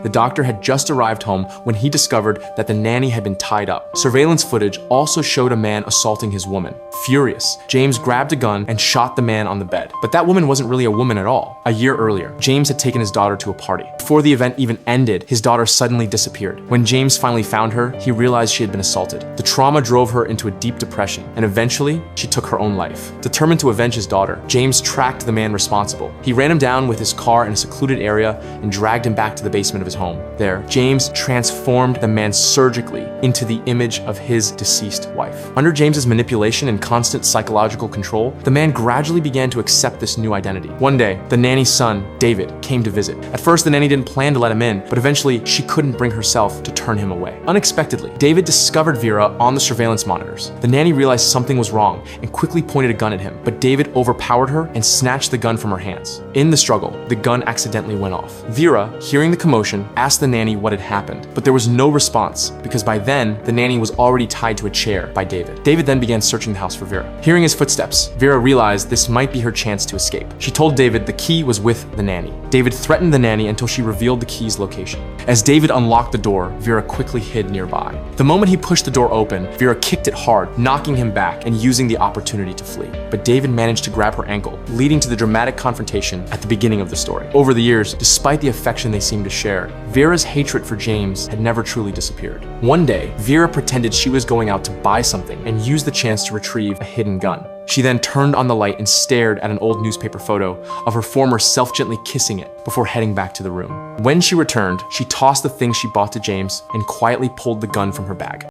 The doctor had just arrived home when he discovered that the nanny had been tied up. Surveillance footage also showed a man assaulting his woman. Furious, James grabbed a gun and shot the man on the bed. But that woman wasn't really a woman at all. A year earlier, James had taken his daughter to a party. Before the event even ended, his daughter suddenly disappeared. When James finally found her, he realized she had been assaulted. The trauma drove her into a deep depression, and eventually, she took her own life. Determined to avenge his daughter, James tracked the man responsible. He ran him down with his car in a secluded area and dragged him back to the basement of his home. There, James transformed the man surgically into the image of his deceased wife. Under James's manipulation and constant psychological control, the man gradually began to accept this new identity. One day, the nanny's son, David, came to visit. At first, the nanny didn't plan to let him in, but eventually she couldn't bring herself to turn him away. Unexpectedly, David discovered Vera on the surveillance monitors. The nanny realized something was wrong and quickly pointed a gun at him, but David overpowered her and snatched the gun from her hands. In the struggle, the gun accidentally went off. Vera, hearing the commotion, asked the nanny what had happened, but there was no response because by then, the nanny was already tied to a chair by David. David then began searching the house for Vera. Hearing his footsteps, Vera realized this might be her chance to escape. She told David the key was with the nanny. David threatened the nanny until she revealed the key's location. As David unlocked the door, Vera quickly hid nearby. The moment he pushed the door open, Vera kicked it hard, knocking him back and using the opportunity to flee. But David managed to grab her ankle, leading to the dramatic confrontation at the beginning of the story. Over the years, despite the affection they seemed to share, Vera's hatred for James had never truly disappeared. One day, Vera pretended she was going out to buy something and used the chance to retrieve a hidden gun. She then turned on the light and stared at an old newspaper photo of her former self gently kissing it before heading back to the room. When she returned, she tossed the thing she bought to James and quietly pulled the gun from her bag.